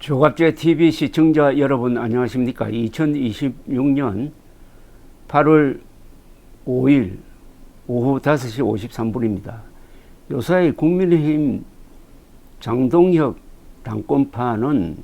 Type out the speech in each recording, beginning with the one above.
조갑제 TV 시청자 여러분 안녕하십니까? 2026년 8월 5일 오후 5시 53분입니다. 요사이 국민의힘 장동혁 당권파는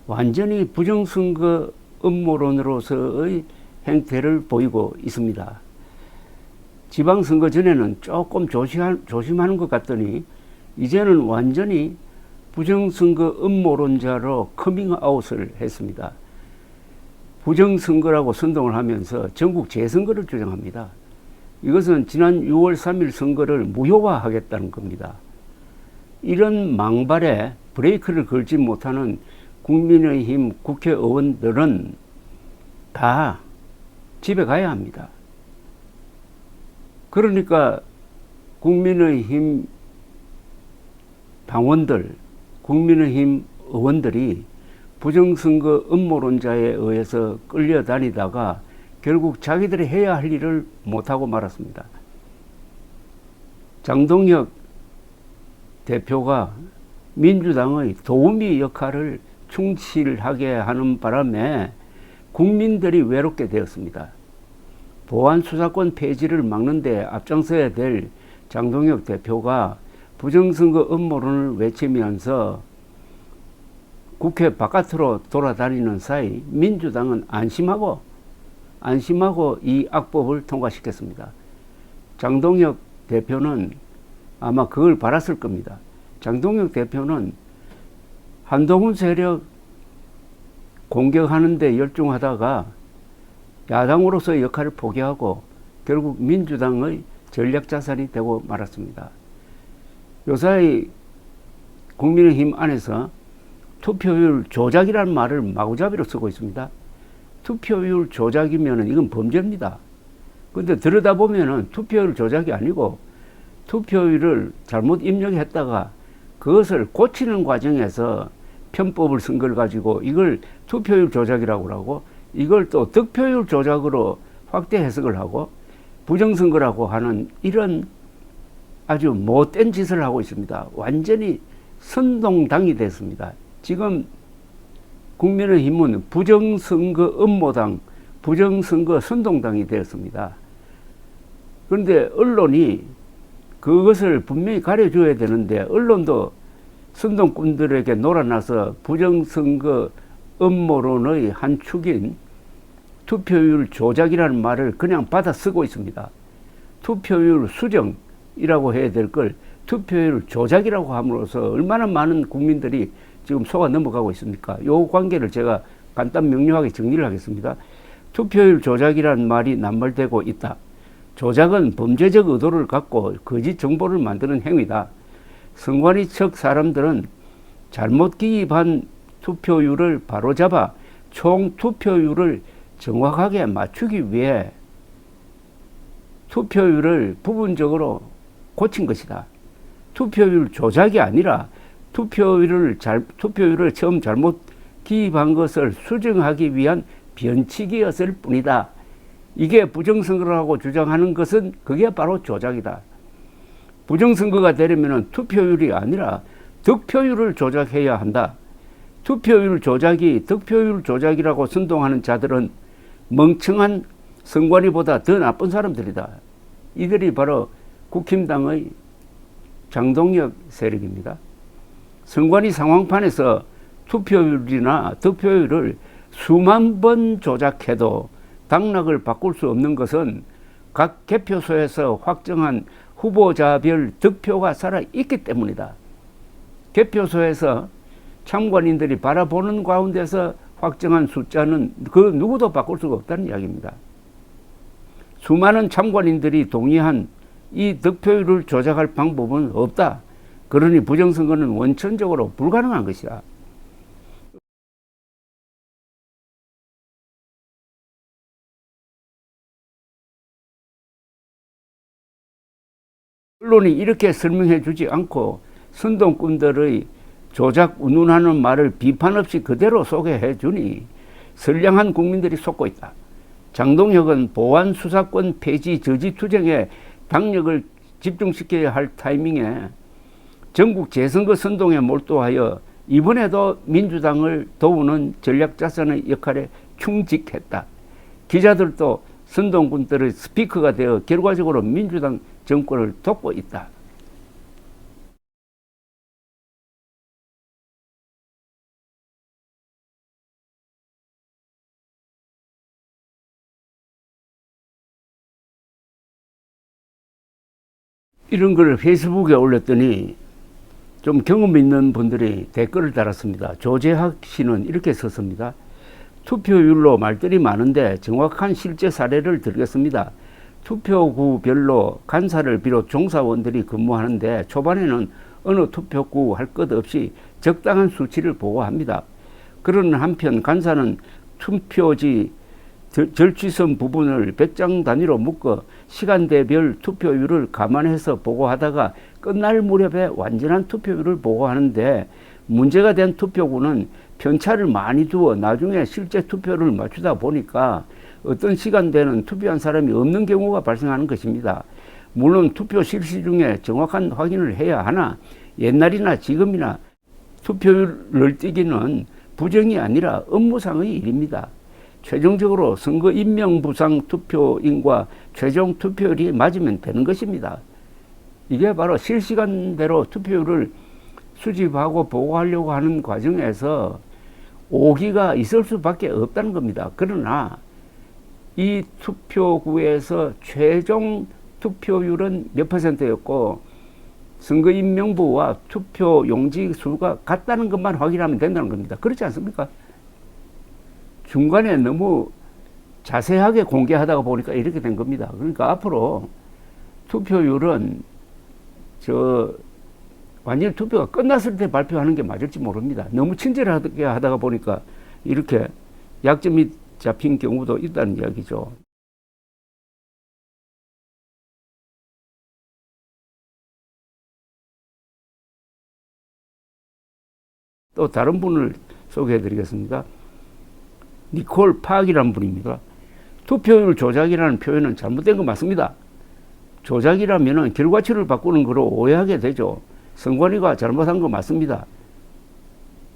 완전히 부정선거 음모론으로서의 행태를 보이고 있습니다. 지방선거 전에는 조금 조심하는 것 같더니 이제는 완전히 부정선거 음모론자로 커밍아웃을 했습니다. 부정선거라고 선동을 하면서 전국 재선거를 주장합니다. 이것은 지난 6월 3일 선거를 무효화하겠다는 겁니다. 이런 망발에 브레이크를 걸지 못하는 국민의힘 국회의원들은 다 집에 가야 합니다. 그러니까 국민의힘 당원들, 국민의힘 의원들이 부정선거 음모론자에 의해서 끌려다니다가 결국 자기들이 해야 할 일을 못하고 말았습니다. 장동혁 대표가 민주당의 도우미 역할을 충실하게 하는 바람에 국민들이 외롭게 되었습니다. 보안수사권 폐지를 막는 데 앞장서야 될 장동혁 대표가 부정선거 음모론을 외치면서 국회 바깥으로 돌아다니는 사이 민주당은 안심하고 이 악법을 통과시켰습니다. 장동혁 대표는 아마 그걸 바랐을 겁니다. 장동혁 대표는 한동훈 세력 공격하는 데 열중하다가 야당으로서의 역할을 포기하고 결국 민주당의 전략자산이 되고 말았습니다. 요사이 국민의힘 안에서 투표율 조작이라는 말을 마구잡이로 쓰고 있습니다. 투표율 조작이면 이건 범죄입니다. 근데 들여다보면 투표율 조작이 아니고 투표율을 잘못 입력했다가 그것을 고치는 과정에서 편법을 쓴 걸 가지고 이걸 투표율 조작이라고 하고 이걸 또 득표율 조작으로 확대 해석을 하고 부정선거라고 하는 이런 아주 못된 짓을 하고 있습니다. 완전히 선동당이 됐습니다. 지금 국민의힘은 부정선거 음모당, 부정선거 선동당이 되었습니다. 그런데 언론이 그것을 분명히 가려줘야 되는데 언론도 선동꾼들에게 놀아나서 부정선거 음모론의 한 축인 투표율 조작이라는 말을 그냥 받아 쓰고 있습니다. 투표율 수정이라고 해야 될 걸 투표율 조작이라고 함으로써 얼마나 많은 국민들이 지금 속아 넘어가고 있습니까? 이 관계를 제가 간단 명료하게 정리를 하겠습니다. 투표율 조작이라는 말이 남발되고 있다. 조작은 범죄적 의도를 갖고 거짓 정보를 만드는 행위다. 선관위 측 사람들은 잘못 기입한 투표율을 바로잡아 총 투표율을 정확하게 맞추기 위해 투표율을 부분적으로 고친 것이다. 투표율 조작이 아니라 투표율을 처음 잘못 기입한 것을 수정하기 위한 변칙이었을 뿐이다. 이게 부정선거라고 주장하는 것은 그게 바로 조작이다. 부정선거가 되려면 투표율이 아니라 득표율을 조작해야 한다. 투표율 조작이 득표율 조작이라고 선동하는 자들은 멍청한 선관위보다 더 나쁜 사람들이다. 이들이 바로 국힘당의 장동혁 세력입니다. 선관위 상황판에서 투표율이나 득표율을 수만 번 조작해도 당락을 바꿀 수 없는 것은 각 개표소에서 확정한 후보자별 득표가 살아있기 때문이다. 개표소에서 참관인들이 바라보는 가운데서 확정한 숫자는 그 누구도 바꿀 수가 없다는 이야기입니다. 수많은 참관인들이 동의한 이 득표율을 조작할 방법은 없다. 그러니 부정선거는 원천적으로 불가능한 것이다. 언론이 이렇게 설명해 주지 않고 선동꾼들의 조작 운운하는 말을 비판 없이 그대로 소개해 주니 선량한 국민들이 속고 있다. 장동혁은 보안수사권 폐지 저지 투쟁에 당력을 집중시켜야 할 타이밍에 전국 재선거 선동에 몰두하여 이번에도 민주당을 도우는 전략자산의 역할에 충직했다. 기자들도 선동꾼들의 스피커가 되어 결과적으로 민주당 정권을 돕고 있다. 이런 걸 페이스북에 올렸더니 좀 경험 있는 분들이 댓글을 달았습니다. 조재학 씨는 이렇게 썼습니다. 투표율로 말들이 많은데 정확한 실제 사례를 들겠습니다. 투표구별로 간사를 비롯 종사원들이 근무하는데 초반에는 어느 투표구 할 것 없이 적당한 수치를 보고합니다. 그러는 한편 간사는 투표지 절취선 부분을 100장 단위로 묶어 시간대별 투표율을 감안해서 보고하다가 끝날 무렵에 완전한 투표율을 보고하는데 문제가 된 투표구는 편차를 많이 두어 나중에 실제 투표를 맞추다 보니까 어떤 시간대는 투표한 사람이 없는 경우가 발생하는 것입니다. 물론 투표 실시 중에 정확한 확인을 해야 하나 옛날이나 지금이나 투표율을 띄기는 부정이 아니라 업무상의 일입니다. 최종적으로 선거 임명부상 투표인과 최종 투표율이 맞으면 되는 것입니다. 이게 바로 실시간대로 투표율을 수집하고 보고하려고 하는 과정에서 오기가 있을 수밖에 없다는 겁니다. 그러나 이 투표구에서 최종 투표율은 몇 %였고 선거인명부와 투표 용지 수가 같다는 것만 확인하면 된다는 겁니다. 그렇지 않습니까? 중간에 너무 자세하게 공개하다가 보니까 이렇게 된 겁니다. 그러니까 앞으로 투표율은 완전히 투표가 끝났을 때 발표하는 게 맞을지 모릅니다. 너무 친절하게 하다가 보니까 이렇게 약점이 잡힌 경우도 있다는 이야기죠. 또 다른 분을 소개해 드리겠습니다. 니콜 팍이라는 분입니다. 투표율 조작이라는 표현은 잘못된 거 맞습니다. 조작이라면 결과치를 바꾸는 거로 오해하게 되죠. 선관위가 잘못한 거 맞습니다.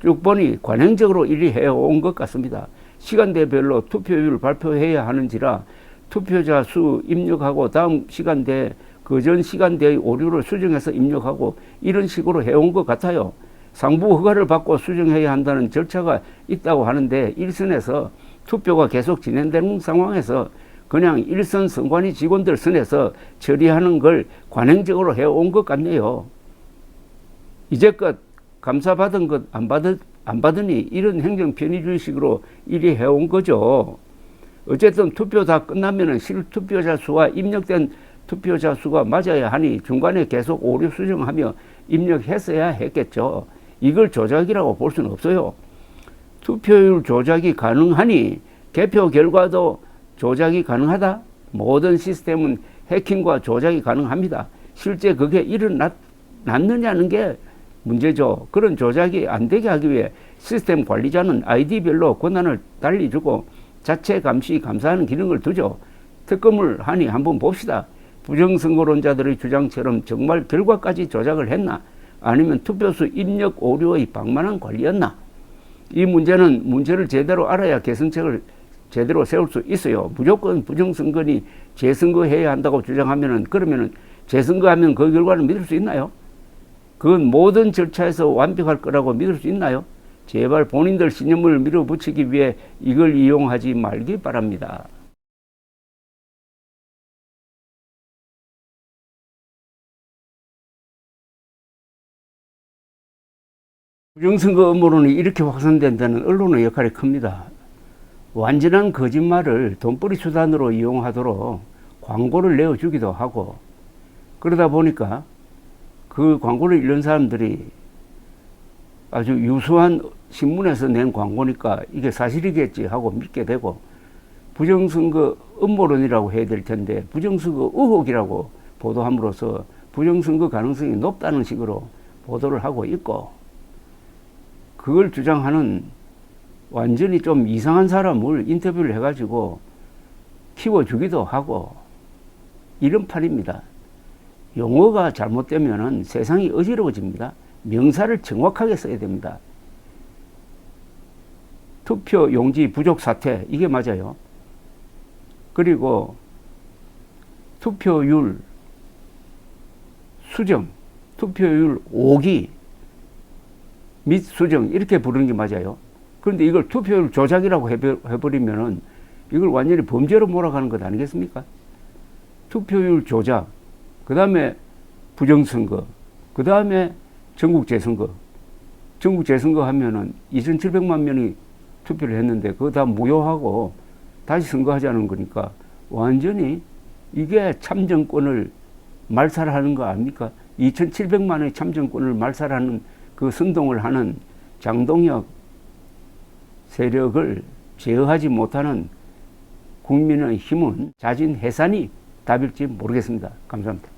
쭉 보니 관행적으로 이리 해온 것 같습니다. 시간대별로 투표율을 발표해야 하는지라 투표자 수 입력하고 다음 시간대 그전 시간대의 오류를 수정해서 입력하고 이런 식으로 해온 것 같아요. 상부 허가를 받고 수정해야 한다는 절차가 있다고 하는데 일선에서 투표가 계속 진행되는 상황에서 그냥 일선 선관위 직원들 선에서 처리하는 걸 관행적으로 해온 것 같네요. 이제껏 감사받은 것 안 받으니 이런 행정 편의주의식으로 일이 해온 거죠. 어쨌든 투표 다 끝나면은 실투표자 수와 입력된 투표자 수가 맞아야 하니 중간에 계속 오류 수정하며 입력했어야 했겠죠. 이걸 조작이라고 볼 수는 없어요. 투표율 조작이 가능하니 개표 결과도 조작이 가능하다? 모든 시스템은 해킹과 조작이 가능합니다. 실제 그게 일어났느냐는 게 문제죠. 그런 조작이 안 되게 하기 위해 시스템 관리자는 아이디별로 권한을 달리 주고 자체 감시, 감사하는 기능을 두죠. 특검을 하니 한번 봅시다. 부정선거론자들의 주장처럼 정말 결과까지 조작을 했나? 아니면 투표수 입력 오류의 방만한 관리였나? 이 문제를 제대로 알아야 개선책을 제대로 세울 수 있어요. 무조건 부정선거니 재선거해야 한다고 그러면은 재선거하면 그 결과를 믿을 수 있나요? 그건 모든 절차에서 완벽할 거라고 믿을 수 있나요? 제발 본인들 신념을 밀어붙이기 위해 이걸 이용하지 말기 바랍니다. 부정선거 음모론이 이렇게 확산된다는 언론의 역할이 큽니다. 완전한 거짓말을 돈벌이 수단으로 이용하도록 광고를 내어주기도 하고 그러다 보니까 그 광고를 읽는 사람들이 아주 유수한 신문에서 낸 광고니까 이게 사실이겠지 하고 믿게 되고 부정선거 음모론이라고 해야 될 텐데 부정선거 의혹이라고 보도함으로써 부정선거 가능성이 높다는 식으로 보도를 하고 있고 그걸 주장하는 완전히 좀 이상한 사람을 인터뷰를 해가지고 키워주기도 하고 이런 판입니다. 용어가 잘못되면 세상이 어지러워집니다. 명사를 정확하게 써야 됩니다. 투표 용지 부족 사태, 이게 맞아요. 그리고 투표율 수정, 투표율 오기 및 수정, 이렇게 부르는 게 맞아요. 그런데 이걸 투표율 조작이라고 해버리면은 이걸 완전히 범죄로 몰아가는 것 아니겠습니까? 투표율 조작, 그 다음에 부정선거, 그 다음에 전국재선거. 전국재선거 하면은 2,700만 명이 투표를 했는데 그거 다 무효하고 다시 선거하자는 거니까 완전히 이게 참정권을 말살하는 거 아닙니까? 2,700만의 참정권을 말살하는 그 선동을 하는 장동혁 세력을 제어하지 못하는 국민의 힘은 자진 해산이 답일지 모르겠습니다. 감사합니다.